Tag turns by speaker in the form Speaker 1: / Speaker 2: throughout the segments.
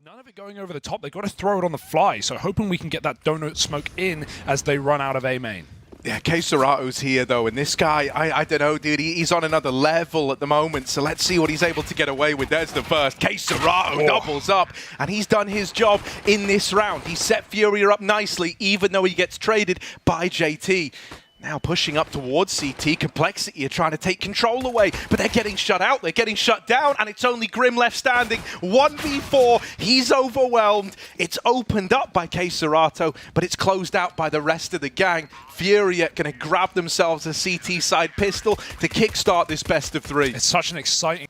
Speaker 1: None of it going over the top. They've got to throw it on the fly, so hoping we can get that donut smoke in as they run out of A main.
Speaker 2: Yeah, Csgo's here though, and this guy, I don't know, dude, he's on another level at the moment, so let's see what he's able to get away with. There's the first. Csgo doubles up, and he's done his job in this round. He set FURIA up nicely, even though he gets traded by JT. Now pushing up towards CT, Complexity are trying to take control away, but they're getting shut out, they're getting shut down, and it's only Grim left standing. 1v4, he's overwhelmed. It's opened up by Csgo, but it's closed out by the rest of the gang. FURIA going to grab themselves a CT side pistol to kickstart this best of three.
Speaker 1: It's such an exciting...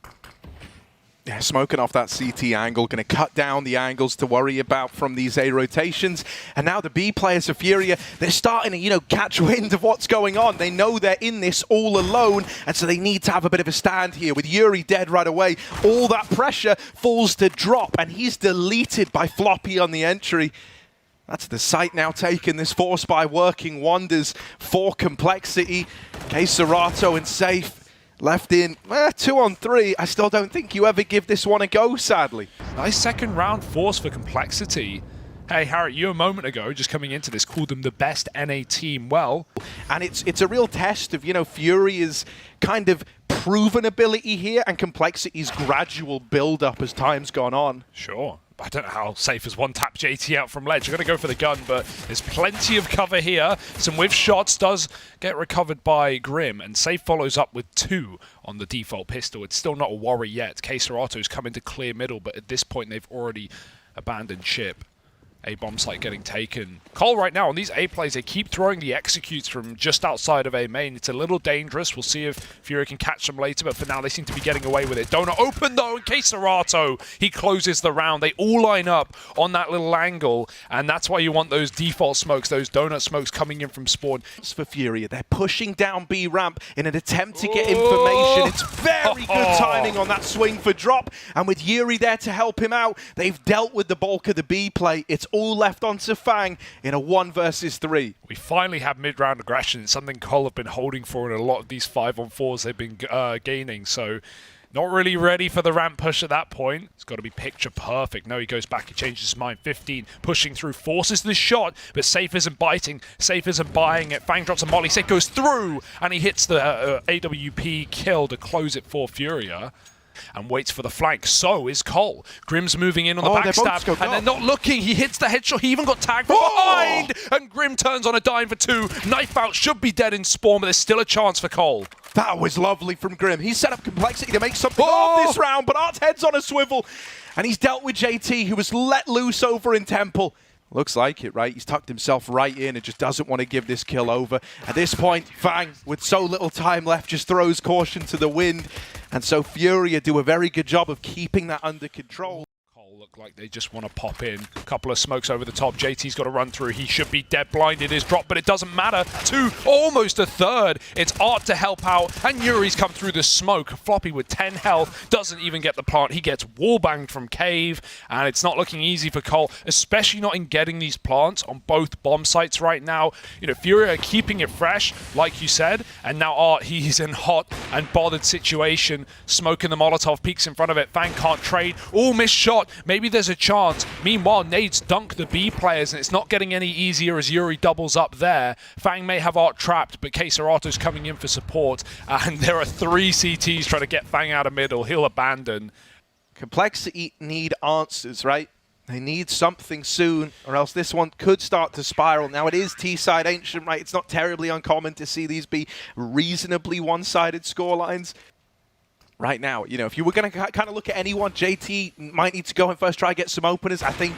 Speaker 2: Yeah, smoking off that CT angle, going to cut down the angles to worry about from these A rotations. And now the B players of FURIA, they're starting to, catch wind of what's going on. They know they're in this all alone, and so they need to have a bit of a stand here. With Yuri dead right away, all that pressure falls to drop, and he's deleted by Floppy on the entry. That's the site now taken, this force by working wonders for Complexity. Csgo and Safe. Left in 2-on-3. I still don't think you ever give this one a go, sadly.
Speaker 1: Nice second round force for Complexity. Hey, Harry, you a moment ago, just coming into this, called them the best NA team. Well,
Speaker 2: and it's a real test of, FURIA's kind of proven ability here and Complexity's gradual build-up as time's gone on.
Speaker 1: Sure. I don't know how Safe has one-tap JT out from ledge. You're going to go for the gun, but there's plenty of cover here. Some whiff shots does get recovered by Grim, and Safe follows up with 2 on the default pistol. It's still not a worry yet. Csgo's come into clear middle, but at this point they've already abandoned ship. A bomb site getting taken. Cole right now on these A plays, they keep throwing the executes from just outside of A main. It's a little dangerous. We'll see if FURIA can catch them later, but for now they seem to be getting away with it. Donut open though, and Csgo, he closes the round. They all line up on that little angle, and that's why you want those default smokes, those donut smokes coming in from spawn.
Speaker 2: For FURIA, they're pushing down B ramp in an attempt to get information. It's very good timing on that swing for drop, and with Yuri there to help him out, they've dealt with the bulk of the B play. It's all left onto Fang in a 1 versus 3.
Speaker 1: We finally have mid-round aggression. It's something Cole have been holding for in a lot of these 5-on-4s they've been gaining. So not really ready for the ramp push at that point. It's got to be picture perfect. No, he goes back, he changes his mind. 15 pushing through, forces the shot, but Safe isn't biting. Safe isn't buying it. Fang drops a molly. Safe goes through, and he hits the AWP kill to close it for FURIA. And waits for the flank. So is Cole. Grim's moving in on the backstab, and they're not looking. He hits the headshot. He even got tagged from behind, and Grim turns on a dime for 2. Knife out, should be dead in spawn, but there's still a chance for Cole.
Speaker 2: That was lovely from Grim. He set up Complexity to make something of this round, but Art's head's on a swivel, and he's dealt with JT, who was let loose over in Temple. Looks like it, right? He's tucked himself right in and just doesn't want to give this kill over. At this point, Fang, with so little time left, just throws caution to the wind. And so FURIA do a very good job of keeping that under control.
Speaker 1: Look like they just want to pop in. A couple of smokes over the top. JT's got to run through. He should be dead blinded. His drop, but it doesn't matter. 2, almost a third. It's Art to help out, and Yuri's come through the smoke. Floppy with 10 health doesn't even get the plant. He gets wallbanged from Cave, and it's not looking easy for Cole, especially not in getting these plants on both bomb sites right now. FURIA are keeping it fresh, like you said, and now Art, he's in hot and bothered situation. Smoking the Molotov, peeks in front of it. Fang can't trade. All missed shot. Maybe there's a chance. Meanwhile, nades dunk the B players, and it's not getting any easier as Yuri doubles up there. Fang may have Art trapped, but Csgo's coming in for support, and there are 3 CTs trying to get Fang out of middle. He'll abandon.
Speaker 2: Complexity need answers, right? They need something soon, or else this one could start to spiral. Now, it is T-side Ancient, right? It's not terribly uncommon to see these be reasonably one-sided scorelines. Right now, if you were going to kind of look at anyone, JT might need to go and first try to get some openers. I think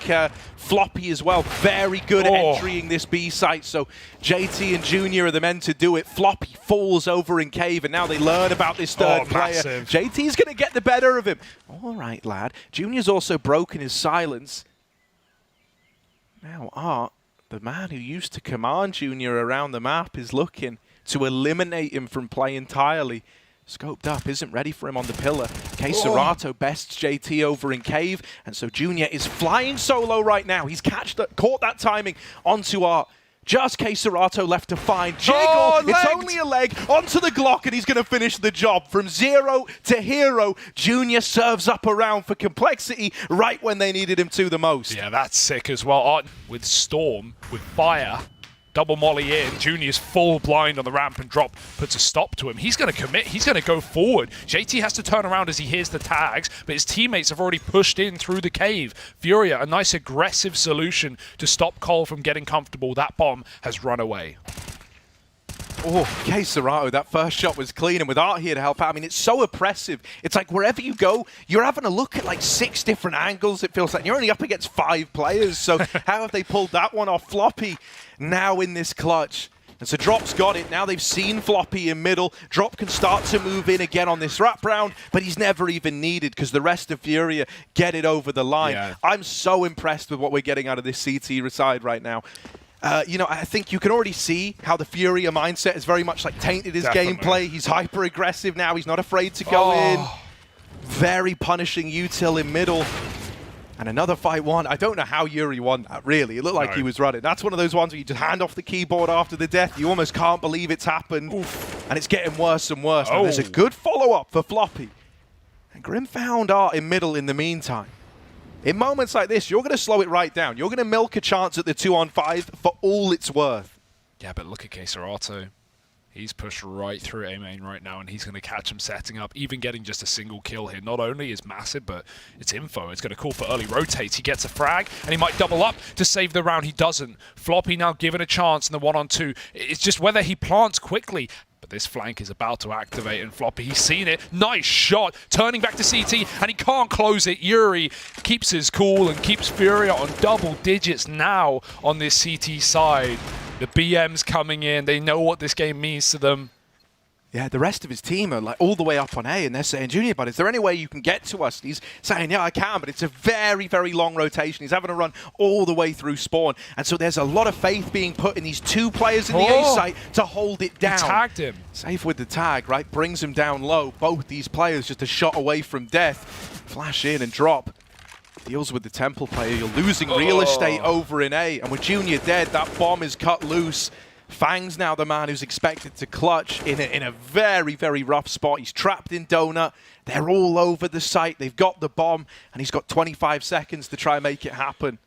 Speaker 2: Floppy as well, very good at entering this B site. So JT and Junior are the men to do it. Floppy falls over in Cave, and now they learn about this third player.
Speaker 1: Massive.
Speaker 2: JT's going to get the better of him. All right, lad. Junior's also broken his silence. Now Art, the man who used to command Junior around the map, is looking to eliminate him from play entirely. Scoped up, isn't ready for him on the pillar. Csgo bests JT over in Cave, and so Junior is flying solo right now. He's caught that timing onto Art, Just Csgo left to find. Csgo,
Speaker 1: Oh,
Speaker 2: it's
Speaker 1: legged.
Speaker 2: only a leg, onto the Glock, and he's going to finish the job. From 0 to hero, Junior serves up around for Complexity right when they needed him to the most.
Speaker 1: Yeah, that's sick as well. With Storm, with Fire, double molly in, Junior's full blind on the ramp and drop puts a stop to him. He's going to commit, he's going to go forward. JT has to turn around as he hears the tags, but his teammates have already pushed in through the cave. FURIA, a nice aggressive solution to stop Cole from getting comfortable. That bomb has run away.
Speaker 2: Oh, Csgo, that first shot was clean, and with Art here to help out, I mean, it's so oppressive. It's like wherever you go, you're having a look at like 6 different angles, it feels like. You're only up against 5 players, so how have they pulled that one off? Floppy now in this clutch. And so Drop's got it. Now they've seen Floppy in middle. Drop can start to move in again on this wrap round, but he's never even needed because the rest of FURIA get it over the line.
Speaker 1: Yeah.
Speaker 2: I'm so impressed with what we're getting out of this CT side right now. You know, I think you can already see how the FURIA mindset has very much like tainted his gameplay. He's hyper aggressive now. He's not afraid to go in. Very punishing util in middle. And another fight won. I don't know how Yuri won that, really. It looked like he was running. That's one of those ones where you just hand off the keyboard after the death. You almost can't believe it's happened. Oof. And it's getting worse and worse. Now, there's a good follow-up for Floppy. And Grim found Art in middle in the meantime. In moments like this, you're going to slow it right down. You're going to milk a chance at the 2-on-5 for all it's worth.
Speaker 1: Yeah, but look at Csgo. He's pushed right through A main right now, and he's going to catch him setting up. Even getting just a single kill here not only is massive, but it's info. It's going to call for early rotates. He gets a frag, and he might double up to save the round. He doesn't. Floppy now given a chance in the 1-on-2. It's just whether he plants quickly. But this flank is about to activate, and Floppy, he's seen it. Nice shot. Turning back to CT, and he can't close it. Yuri keeps his cool and keeps FURIA on double digits now on this CT side. The BM's coming in. They know what this game means to them.
Speaker 2: Yeah, the rest of his team are like all the way up on A, and they're saying, Junior, but is there any way you can get to us? And he's saying, yeah, I can, but it's a very, very long rotation. He's having to run all the way through spawn. And so there's a lot of faith being put in these 2 players in the A site to hold it down.
Speaker 1: He tagged him.
Speaker 2: Safe with the tag, right? Brings him down low. Both these players just a shot away from death. Flash in and drop. Deals with the Temple player. You're losing real estate over in A. And with Junior dead, that bomb is cut loose. Fang's now the man who's expected to clutch in a very, very rough spot. He's trapped in Donut. They're all over the site. They've got the bomb, and he's got 25 seconds to try and make it happen.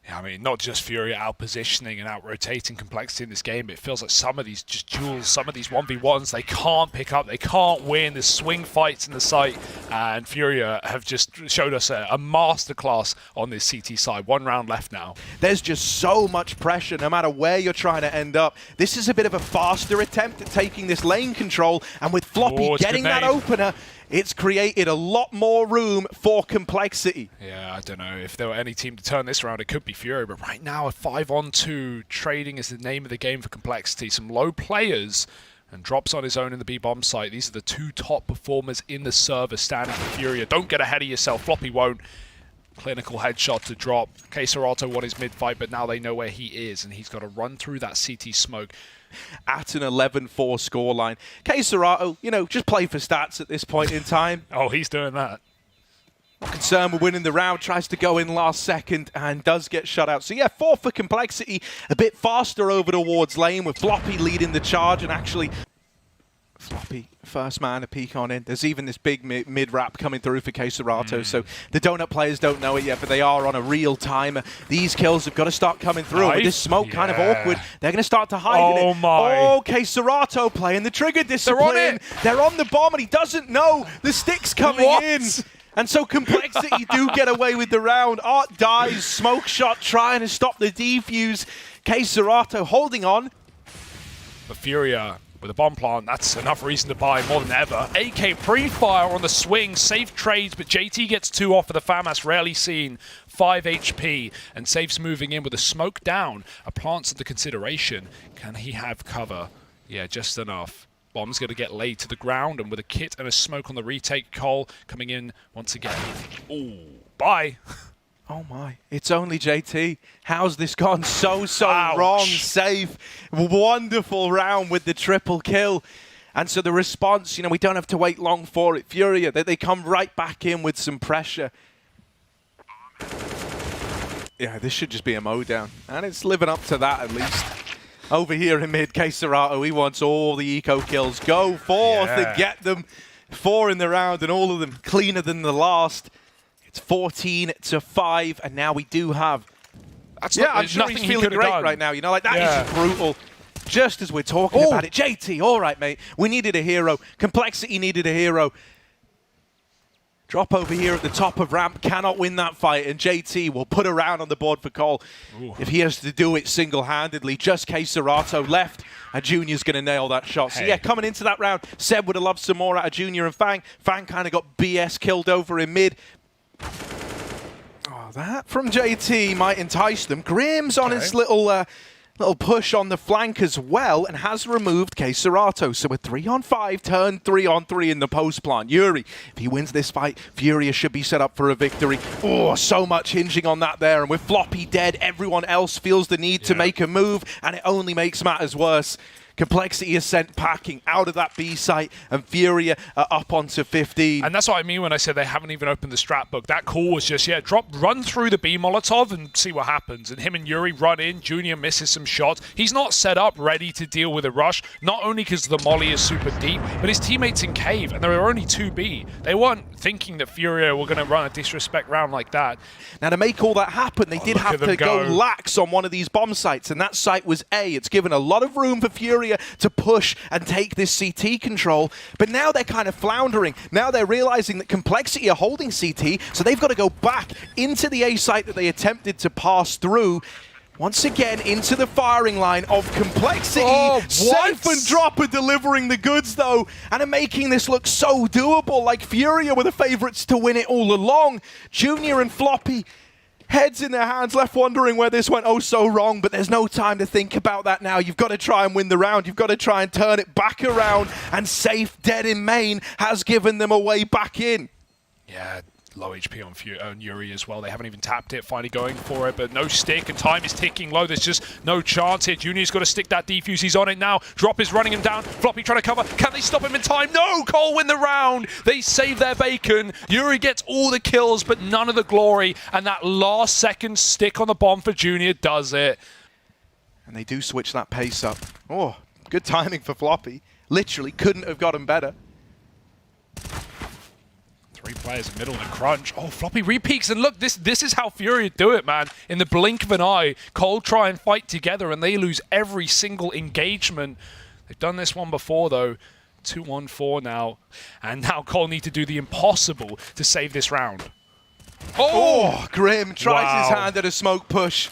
Speaker 1: Yeah, I mean, not just FURIA out-positioning and out-rotating Complexity in this game, but it feels like some of these just duels, some of these 1v1s, they can't pick up, they can't win. There's swing fights in the site, and FURIA have just showed us a masterclass on this CT side. 1 round left now.
Speaker 2: There's just so much pressure, no matter where you're trying to end up. This is a bit of a faster attempt at taking this lane control, and with Floppy getting that opener, it's created a lot more room for Complexity.
Speaker 1: Yeah, I don't know. If there were any team to turn this around, it could be FURIA, but right now a 5-on-2 trading is the name of the game for Complexity. Some low players, and Drops on his own in the B-bomb site. These are the 2 top performers in the server standing for FURIA. Don't get ahead of yourself. Floppy won't. Clinical headshot to Drop. Csgo won his mid-fight, but now they know where he is, and he's got to run through that CT smoke.
Speaker 2: At an 11-4 scoreline. Csgo, you know, just play for stats at this point in time.
Speaker 1: Oh, he's doing that.
Speaker 2: Concerned with winning the round, tries to go in last second and does get shut out. So yeah, 4 for Complexity, a bit faster over towards lane with Floppy leading the charge, and actually Floppy, first man, a peek on in. There's even this big mid-wrap coming through for Csgo, so the Donut players don't know it yet, but they are on a real timer. These kills have got to start coming through. With this smoke kind of awkward, they're going to start to hide in it. Oh, Csgo playing the trigger discipline. They're on the bomb, and he doesn't know the stick's coming in. And so Complexity do get away with the round. Art dies, smoke shot trying to stop the defuse. Csgo holding on.
Speaker 1: But FURIA with a bomb plant, that's enough reason to buy more than ever. AK pre-fire on the swing, safe trades, but JT gets 2 off for the FAMAS, rarely seen. 5 HP, and Safe's moving in with a smoke down. A plant's under consideration. Can he have cover? Yeah, just enough. Bomb's going to get laid to the ground, and with a kit and a smoke on the retake, Cole coming in once again. Ooh, bye.
Speaker 2: Oh my, it's only JT. How's this gone so wrong? Safe, wonderful round with the triple kill. And so the response, you know, we don't have to wait long for it. FURIA, they come right back in with some pressure. Yeah, this should just be a mowdown. And it's living up to that, at least. Over here in mid, Csgo, he wants all the eco kills. Go forth and get them. 4 in the round, and all of them cleaner than the last. It's 14-5, and now we do have... I'm sure he's feeling great right now. You know, like, that is just brutal. Just as we're talking about it. JT, all right, mate. We needed a hero. Complexity needed a hero. Drop over here at the top of ramp, cannot win that fight, and JT will put a round on the board for Cole. If he has to do it single-handedly. Just Csgo left, and Junior's going to nail that shot. So yeah, coming into that round, Seb would have loved some more out of Junior and Fang. Fang kind of got BS killed over in mid. Oh, that from JT might entice them. Grim's on his little push on the flank as well, and has removed Csgo. So a 3-on-5, turn 3-on-3 in the post plant. Yuri, if he wins this fight, FURIA should be set up for a victory. Oh, so much hinging on that there. And with Floppy dead, everyone else feels the need to make a move, and it only makes matters worse. Complexity is sent packing out of that B site, and FURIA are up onto 15.
Speaker 1: And that's what I mean when I said they haven't even opened the strat book. That call was just, run through the B Molotov and see what happens. And him and Yuri run in. Junior misses some shots. He's not set up ready to deal with a rush, not only because the molly is super deep, but his teammates in cave, and there are only 2B. They weren't thinking that FURIA were going to run a disrespect round like that.
Speaker 2: Now, to make all that happen, they did have to go lax on one of these bomb sites, and that site was A. It's given a lot of room for FURIA to push and take this CT control, but now they're kind of floundering. Now they're realizing that Complexity are holding CT, so they've got to go back into the A site that they attempted to pass through. Once again, into the firing line of Complexity. Safe and Dropper delivering the goods, though, and are making this look so doable, like FURIA were the favorites to win it all along. Junior and Floppy, heads in their hands, left wondering where this went so wrong, but there's no time to think about that now. You've got to try and win the round. You've got to try and turn it back around, and Safe, dead in main, has given them a way back in.
Speaker 1: Yeah, low HP on Yuri as well. They haven't even tapped it, finally going for it, but no stick, and time is ticking low. There's just no chance here. Junior's got to stick that defuse. He's on it now. Drop is running him down. Floppy trying to cover. Can they stop him in time? No! Cole win the round. They save their bacon. Yuri gets all the kills, but none of the glory, and that last second stick on the bomb for Junior does it.
Speaker 2: And they do switch that pace up. Oh, good timing for Floppy. Literally couldn't have gotten better.
Speaker 1: 3 players in middle of the crunch. Oh, Floppy repeaks, and look, this is how FURIA do it, man. In the blink of an eye, Cole try and fight together, and they lose every single engagement. They've done this one before, though. 2-1-4 now, and now Cole need to do the impossible to save this round.
Speaker 2: Oh, Grim tries his hand at a smoke push.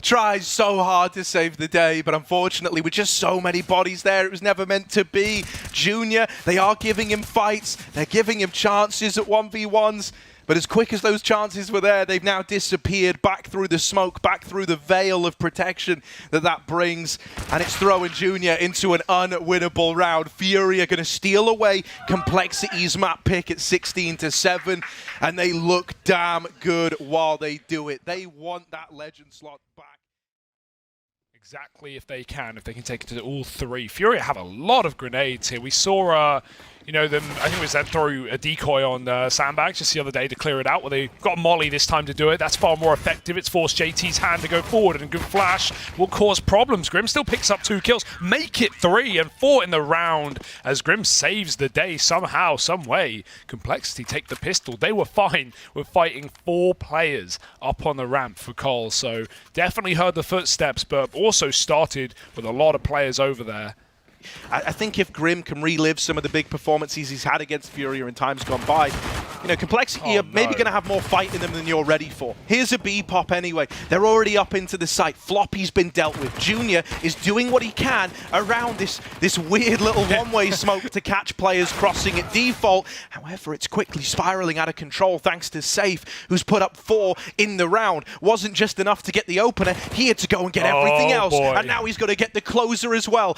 Speaker 2: Tries so hard to save the day, but unfortunately with just so many bodies there, it was never meant to be. Junior, they are giving him fights, they're giving him chances at 1v1s, but as quick as those chances were there, they've now disappeared back through the smoke, back through the veil of protection that brings, and it's throwing Junior into an unwinnable round. FURIA going to steal away Complexity's map pick at 16-7, and they look damn good while they do it. They want that legend slot back.
Speaker 1: Exactly, if they can take it to all 3. FURIA have a lot of grenades here. We saw, them, I think it was that throw a decoy on Sandbags just the other day to clear it out. Well, they got Molly this time to do it. That's far more effective. It's forced JT's hand to go forward, and a good flash will cause problems. Grim still picks up 2 kills, make it 3 and 4 in the round as Grim saves the day somehow, some way. Complexity take the pistol. They were fine with fighting 4 players up on the ramp for Cole, so definitely heard the footsteps, but also started with a lot of players over there.
Speaker 2: I think if Grim can relive some of the big performances he's had against FURIA in times gone by, Complexity are maybe going to have more fight in them than you're ready for. Here's a B pop anyway. They're already up into the site. Floppy's been dealt with. Junior is doing what he can around this weird little one-way smoke to catch players crossing at default. However, it's quickly spiraling out of control thanks to Safe, who's put up 4 in the round. Wasn't just enough to get the opener. He had to go and get everything else.
Speaker 1: Boy.
Speaker 2: And now he's got to get the closer as well.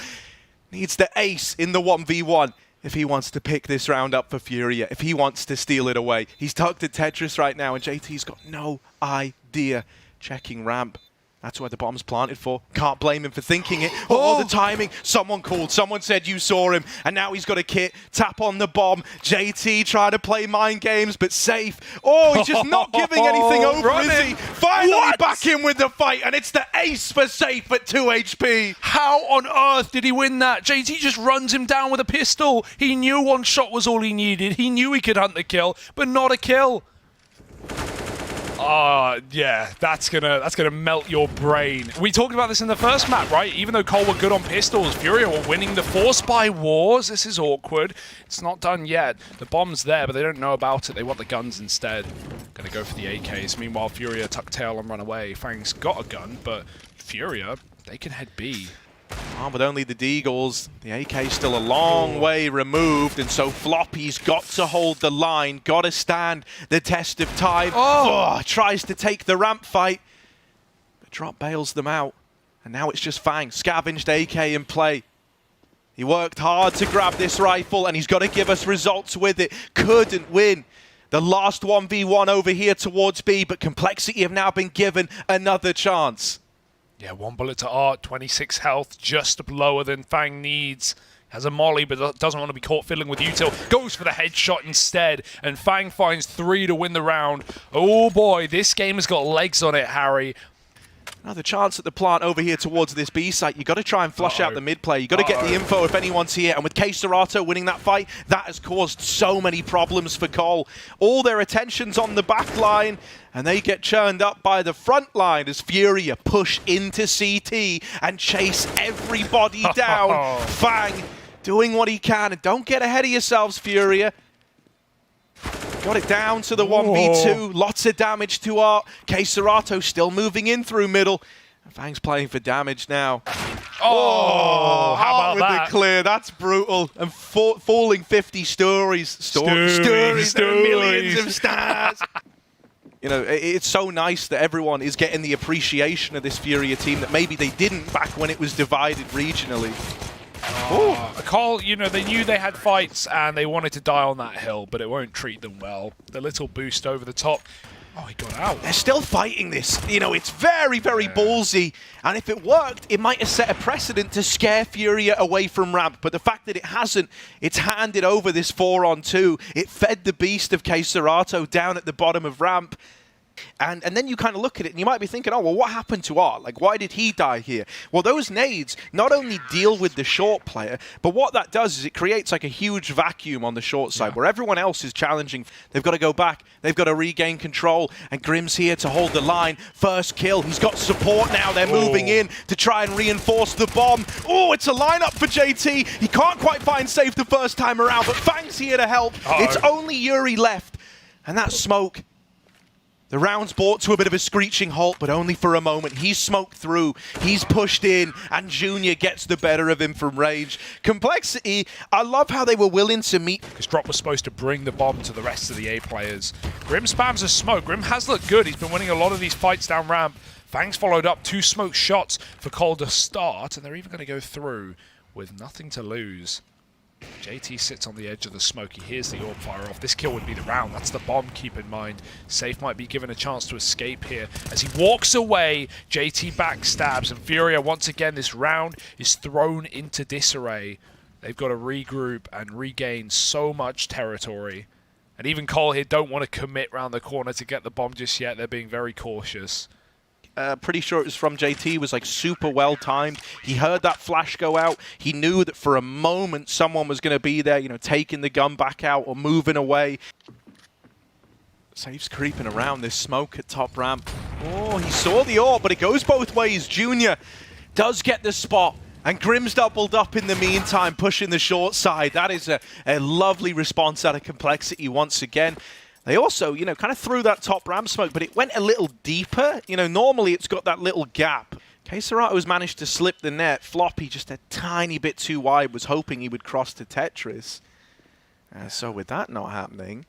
Speaker 2: Needs the ace in the 1v1 if he wants to pick this round up for FURIA, if he wants to steal it away. He's tucked at Tetris right now, and JT's got no idea. Checking ramp. That's where the bomb's planted for. Can't blame him for thinking it. Oh, the timing. Someone called. Someone said you saw him. And now he's got a kit. Tap on the bomb. JT trying to play mind games, but safe. Oh, he's just not giving anything over, is he? Finally back in with the fight, and it's the ace for safe at 2 HP.
Speaker 1: How on earth did he win that? JT just runs him down with a pistol. He knew one shot was all he needed. He knew he could hunt the kill, but not a kill. Yeah, that's gonna melt your brain. We talked about this in the first map, right? Even though Cole were good on pistols, FURIA were winning the Force by wars. This is awkward. It's not done yet. The bomb's there, but they don't know about it. They want the guns instead. Gonna go for the AKs. Meanwhile, FURIA tuck tail and run away. Fang's got a gun, but FURIA, they can head B.
Speaker 2: Oh, but only the Deagles. The AK's still a long way removed, and so Floppy's got to hold the line, got to stand the test of time. Tries to take the ramp fight, but Drop bails them out. And now it's just Fang, scavenged AK in play. He worked hard to grab this rifle, and he's got to give us results with it. Couldn't win. The last 1v1 over here towards B, but Complexity have now been given another chance.
Speaker 1: Yeah, 1 bullet to Art, 26 health, just lower than Fang needs. Has a molly, but doesn't want to be caught fiddling with util. Goes for the headshot instead, and Fang finds 3 to win the round. Oh boy, this game has got legs on it, Harry.
Speaker 2: Another chance at the plant over here towards this B site. You've got to try and flush out the mid play. You've got to get the info if anyone's here. And with Csgo winning that fight, that has caused so many problems for Cole. All their attention's on the back line, and they get churned up by the front line as FURIA push into CT and chase everybody down. Fang doing what he can. And don't get ahead of yourselves, FURIA. Got it down to the 1v2. Lots of damage to Art. Csgo still moving in through middle. Fang's playing for damage now.
Speaker 1: Oh, how about
Speaker 2: with
Speaker 1: that?
Speaker 2: The clear. That's brutal. And falling 50 stories. Stories. There are millions of stars. You know, it's so nice that everyone is getting the appreciation of this FURIA team that maybe they didn't back when it was divided regionally.
Speaker 1: Cole, you know, they knew they had fights and they wanted to die on that hill, but it won't treat them well. The little boost over the top. Oh, he got out.
Speaker 2: They're still fighting this. You know, it's very, very ballsy. And if it worked, it might have set a precedent to scare FURIA away from ramp. But the fact that it hasn't, it's handed over this 4-on-2. It fed the beast of Csgo down at the bottom of ramp. And then you kind of look at it and you might be thinking, oh, well, what happened to Art? Like, why did he die here? Well, those nades not only deal with the short player, but what that does is it creates like a huge vacuum on the short side where everyone else is challenging. They've got to go back. They've got to regain control. And Grim's here to hold the line. First kill. He's got support now. They're moving in to try and reinforce the bomb. Oh, it's a lineup for JT. He can't quite find safe the first time around, but Fang's here to help. It's only Yuri left. And that smoke. The round's brought to a bit of a screeching halt, but only for a moment. He's smoked through, he's pushed in, and Junior gets the better of him from range. Complexity, I love how they were willing to meet.
Speaker 1: Because Drop was supposed to bring the bomb to the rest of the A players. Grim spams a smoke. Grim has looked good. He's been winning a lot of these fights down ramp. Fang's followed up 2 smoke shots for Cole to start, and they're even going to go through with nothing to lose. JT sits on the edge of the smoke. He hears the orb fire off. This kill would be the round. That's the bomb, keep in mind. Safe might be given a chance to escape here. As he walks away, JT backstabs, and FURIA, once again, this round is thrown into disarray. They've got to regroup and regain so much territory. And even Cole here don't want to commit round the corner to get the bomb just yet. They're being very cautious.
Speaker 2: Pretty sure it was from JT, was like super well timed. He heard that flash go out. He knew that for a moment someone was going to be there, you know, taking the gun back out or moving away. Safe's creeping around this smoke at top ramp. Oh, he saw the orb, but it goes both ways. Junior does get the spot. And Grim's doubled up in the meantime, pushing the short side. That is a lovely response out of Complexity once again. They also, you know, kind of threw that top ramp smoke, but it went a little deeper. You know, normally it's got that little gap. Csgo's managed to slip the net. Floppy just a tiny bit too wide, was hoping he would cross to Tetris. So with that not happening,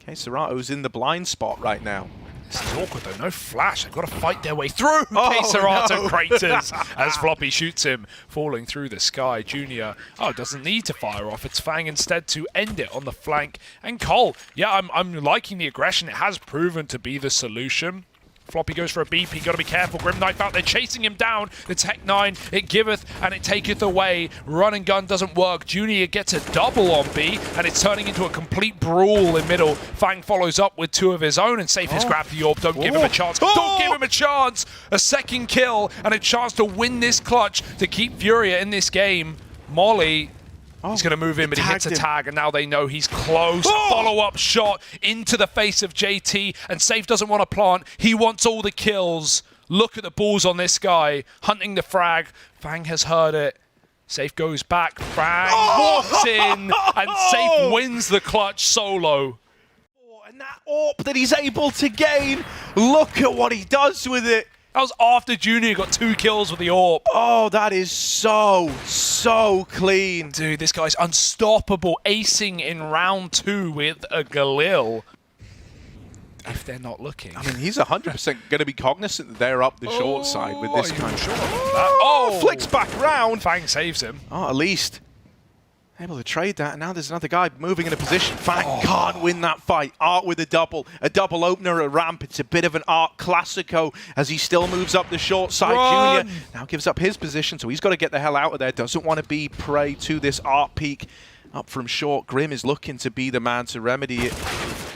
Speaker 2: Csgo's in the blind spot right now.
Speaker 1: This is awkward though, no flash. They've got to fight their way through Csgo craters as Floppy shoots him, falling through the sky. Junior, doesn't need to fire off. It's Fang instead to end it on the flank. And Cole, yeah, I'm liking the aggression. It has proven to be the solution. Floppy goes for a BP, gotta be careful. Grim Knife out there chasing him down. The Tech 9, it giveth and it taketh away. Run and gun doesn't work. Junior gets a double on B, and it's turning into a complete brawl in middle. Fang follows up with 2 of his own, and Safe has grabbed the orb. Don't give him a chance. Don't give him a chance! A second kill and a chance to win this clutch to keep FURIA in this game. Molly, he's going to move in, but he hits a tag, and now they know he's close. Follow-up shot into the face of JT, and Safe doesn't want to plant. He wants all the kills. Look at the balls on this guy, hunting the frag. Fang has heard it. Safe goes back. Fang walks in, and Safe wins the clutch solo.
Speaker 2: And that AWP that he's able to gain, look at what he does with it.
Speaker 1: That was after Junior got 2 kills with the AWP.
Speaker 2: Oh, that is so clean.
Speaker 1: Dude, this guy's unstoppable, acing in round 2 with a Galil. If they're not looking.
Speaker 2: I mean, he's 100% going to be cognizant that they're up the short side with this kind of shot. Flicks back round.
Speaker 1: Fang saves him.
Speaker 2: Oh, at least able to trade that, and now there's another guy moving in a position. Fang can't win that fight. Art with a double opener at ramp. It's a bit of an Art Classico as he still moves up the short side. Junior now gives up his position, so he's got to get the hell out of there. Doesn't want to be prey to this Art peak up from short. Grim is looking to be the man to remedy it.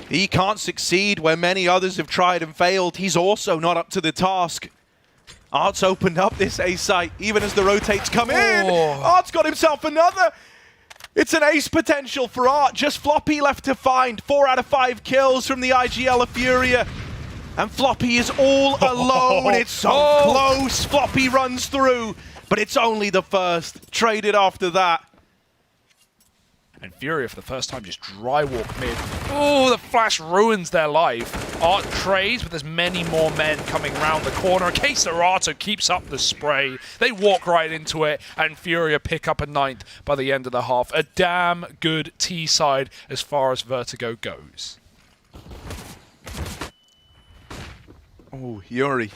Speaker 2: He can't succeed where many others have tried and failed. He's also not up to the task. Art's opened up this A site, even as the rotates come in. Art's got himself another. It's an ace potential for Art. Just Floppy left to find. 4 out of 5 kills from the IGL of FURIA. And Floppy is all alone. It's so close. Floppy runs through, but it's only the first. Traded after that.
Speaker 1: And FURIA for the first time just dry walk mid. Oh, the flash ruins their life. Art trades, but there's many more men coming round the corner. Csgo keeps up the spray. They walk right into it, and FURIA pick up a 9th by the end of the half. A damn good T side as far as Vertigo goes.
Speaker 2: Oh, Yuri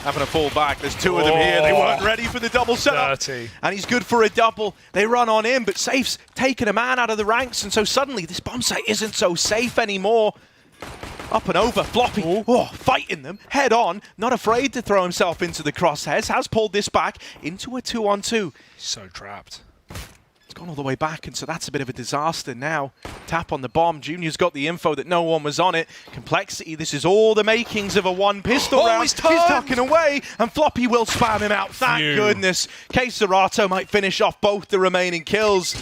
Speaker 2: having a fall back. There's 2 of them here. They weren't ready for the double setup.
Speaker 1: Dirty.
Speaker 2: And he's good for a double. They run on in, but Safe's taken a man out of the ranks, and so suddenly this bomb site isn't so safe anymore. Up and over, Floppy, fighting them head on, not afraid to throw himself into the crosshairs, has pulled this back into a 2-on-2.
Speaker 1: So trapped.
Speaker 2: It's gone all the way back, and so that's a bit of a disaster now. Tap on the bomb. Junior's got the info that no one was on it. Complexity, this is all the makings of a 1 pistol round. He's tucking away, and Floppy will spam him out. Thank goodness. Csgo might finish off both the remaining kills.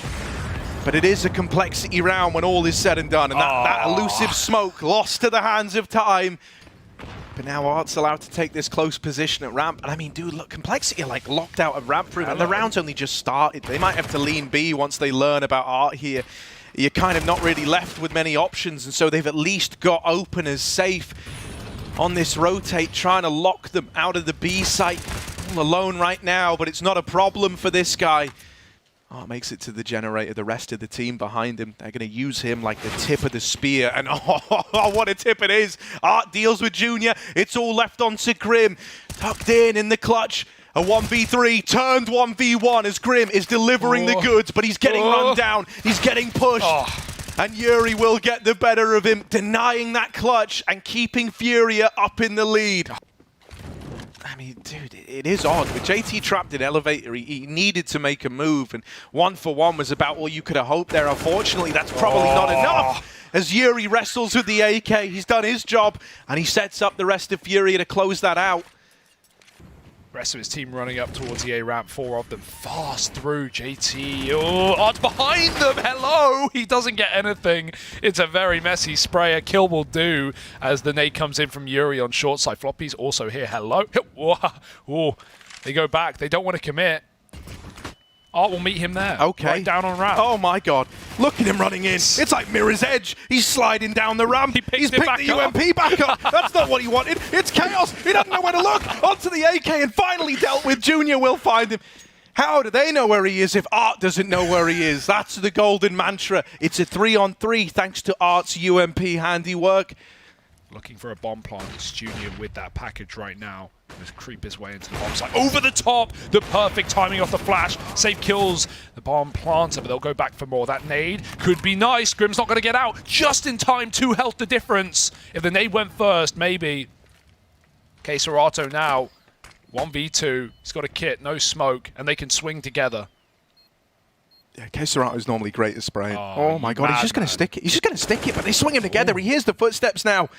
Speaker 2: But it is a complexity round when all is said and done, and that elusive smoke lost to the hands of time. But now Art's allowed to take this close position at ramp. And I mean, dude, look, Complexity are like locked out of ramp room, and the round's only just started. They might have to lean B once they learn about Art here. You're kind of not really left with many options, and so they've at least got openers safe on this rotate, trying to lock them out of the B site. All alone right now, but it's not a problem for this guy. Art makes it to the generator, the rest of the team behind him. They're going to use him like the tip of the spear, and what a tip it is. Art deals with Junior. It's all left onto Grim. Tucked in the clutch. A 1v3 turned 1v1 as Grim is delivering the goods, but he's getting run down. He's getting pushed. And Yuri will get the better of him, denying that clutch and keeping FURIA up in the lead. I mean, dude, it is odd. With JT trapped in elevator, he needed to make a move, and 1-for-1 was about all you could have hoped there. Unfortunately, that's probably not enough. As Yuri wrestles with the AK, he's done his job, and he sets up the rest of FURIA to close that out.
Speaker 1: Rest of his team running up towards the A ramp, 4 of them fast through. JT, Art's behind them, hello! He doesn't get anything. It's a very messy spray. A kill will do as the nade comes in from Yuri on short side. Floppy's also here, hello. They go back, they don't want to commit. Art will meet him there.
Speaker 2: Okay.
Speaker 1: Right down on ramp.
Speaker 2: Oh my god. Look at him running in. It's like Mirror's Edge. He's sliding down the ramp. He's picked the UMP back up. That's not what he wanted. It's chaos. He doesn't know where to look. Onto the AK and finally dealt with. Junior will find him. How do they know where he is if Art doesn't know where he is? That's the golden mantra. It's a 3-on-3 thanks to Art's UMP handiwork.
Speaker 1: Looking for a bomb plant. It's Junior with that package right now. Just creep his way into the bomb site. Over the top! The perfect timing off the flash. Safe kills the bomb planter, but they'll go back for more. That nade could be nice. Grim's not going to get out. Just in time, 2 health the difference. If the nade went first, maybe. Serato now, 1v2. He's got a kit, no smoke, and they can swing together.
Speaker 2: Yeah, Serato's normally great at spraying. Oh my god, he's just going to stick it. He's just going to stick it, but they swing him together. He hears the footsteps now.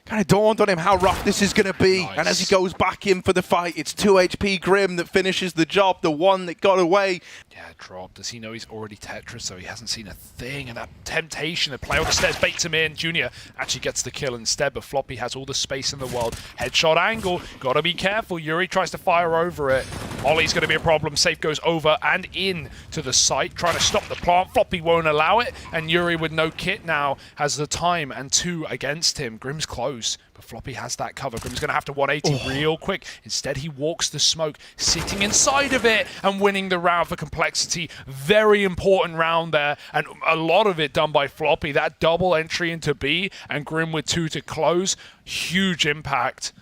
Speaker 2: Kind of dawned on him how rough this is going to be. Nice. And as he goes back in for the fight, it's 2 HP Grim that finishes the job, the one that got away.
Speaker 1: Yeah, drop. Does he know he's already Tetris, so he hasn't seen a thing? And that temptation to play on the stairs baits him in. Junior actually gets the kill instead, but Floppy has all the space in the world. Headshot angle. Got to be careful. Yuri tries to fire over it. Ollie's going to be a problem. Safe goes over and in to the site, trying to stop the plant. Floppy won't allow it, and Yuri with no kit now has the time and 2 against him. Grim's close. But Floppy has that cover. Grim's going to have to 180 real quick. Instead, he walks the smoke, sitting inside of it and winning the round for Complexity. Very important round there, and a lot of it done by Floppy. That double entry into B and Grim with 2 to close. Huge impact.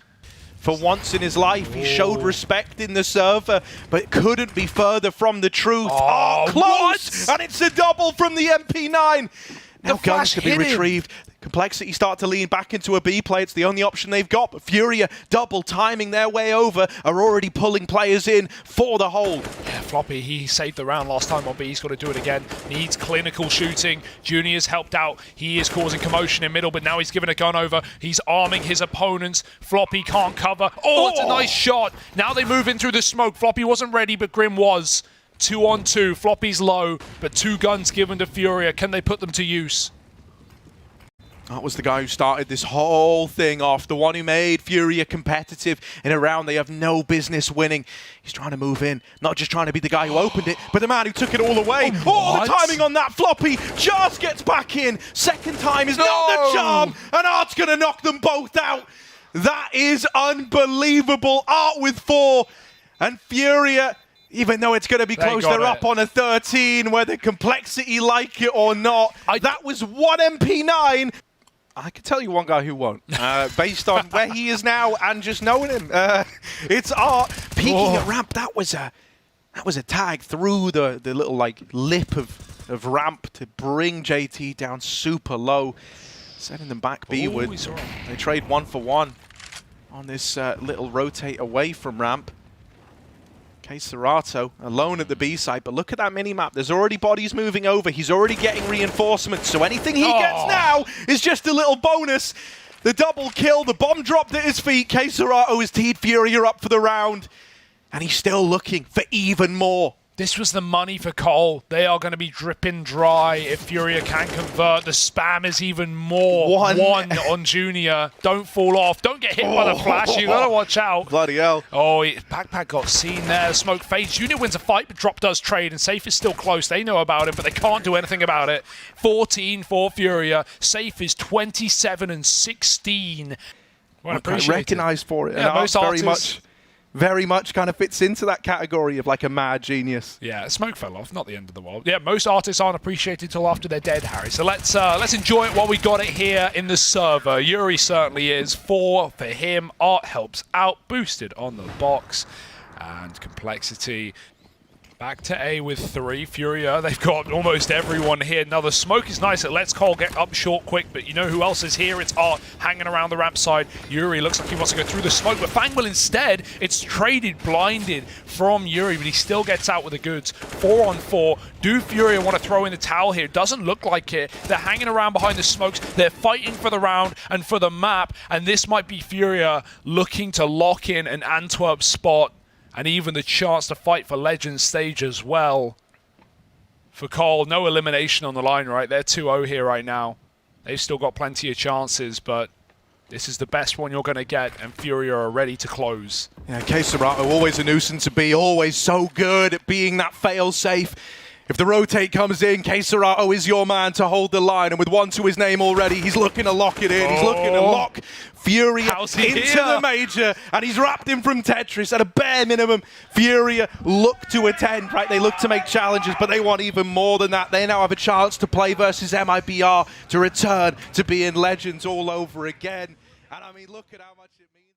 Speaker 2: For once in his life, he showed respect in the server, but couldn't be further from the truth. Oh, close! What? And it's a double from the MP9. Now guns can be retrieved. Complexity start to lean back into a B play. It's the only option they've got. But FURIA, double timing their way over, are already pulling players in for the hold.
Speaker 1: Yeah, Floppy, he saved the round last time on B. He's got to do it again. Needs clinical shooting. Junior's helped out. He is causing commotion in middle, but now he's given a gun over. He's arming his opponents. Floppy can't cover. Oh, it's a nice shot. Now they move in through the smoke. Floppy wasn't ready, but Grim was. 2 on 2. Floppy's low, but 2 guns given to FURIA. Can they put them to use?
Speaker 2: That was the guy who started this whole thing off, the one who made FURIA competitive in a round they have no business winning. He's trying to move in, not just trying to be the guy who opened it, but the man who took it all away. Oh, the timing on that. Floppy just gets back in. Second time is not the charm, and Art's going to knock them both out. That is unbelievable. Art with 4, and FURIA, even though it's going to be close, they're up on a 13, whether Complexity like it or not. That was 1 MP9. I can tell you one guy who won't, based on where he is now and just knowing him. It's Art peeking at ramp. That was a tag through the little like lip of ramp to bring JT down super low, sending them back B-ward. They trade 1 for 1 on this little rotate away from ramp. Serato alone at the B side, but look at that mini-map. There's already bodies moving over. He's already getting reinforcements, so anything he gets now is just a little bonus. The double kill, the bomb dropped at his feet. Serato has teed FURIA up for the round, and he's still looking for even more.
Speaker 1: This was the money for Cole. They are going to be dripping dry if FURIA can convert. The spam is even more. One on Junior. Don't fall off. Don't get hit by the flash. You got to watch out.
Speaker 2: Bloody hell.
Speaker 1: Oh, Backpack got seen there. Smoke fades. Junior wins a fight, but Drop does trade, and Safe is still close. They know about it, but they can't do anything about it. 14 for FURIA. Safe is 27 and 16.
Speaker 2: Well, recognized for it. Yeah, and most artists very much kind of fits into that category of like a mad genius.
Speaker 1: Yeah, smoke fell off, not the end of the world. Yeah, most artists aren't appreciated till after they're dead, Harry. So let's enjoy it while we got it here in the server. Yuri certainly is 4 for him. Art helps out, boosted on the box, and Complexity back to A with 3. FURIA, they've got almost everyone here. Now the smoke is nice. It lets Cole get up short quick, but you know who else is here? It's Art hanging around the ramp side. Yuri looks like he wants to go through the smoke, but Fangwell instead, it's traded, blinded from Yuri, but he still gets out with the goods. 4 on 4. Do FURIA want to throw in the towel here? Doesn't look like it. They're hanging around behind the smokes. They're fighting for the round and for the map, and this might be FURIA looking to lock in an Antwerp spot and even the chance to fight for Legends stage as well. For Cole, no elimination on the line, right? They're 2-0 here right now. They've still got plenty of chances, but this is the best one you're going to get, and FURIA are ready to close.
Speaker 2: Yeah, Serato, always a nuisance to be, always so good at being that fail-safe. If the rotate comes in, Serato is your man to hold the line, and with 1 to his name already, he's looking to lock it in. He's looking to lock FURIA into the major, and he's wrapped him from Tetris at a bare minimum. FURIA look to attend, right? They look to make challenges, but they want even more than that. They now have a chance to play versus MIBR to return to being Legends all over again. And I mean, look at how much it means.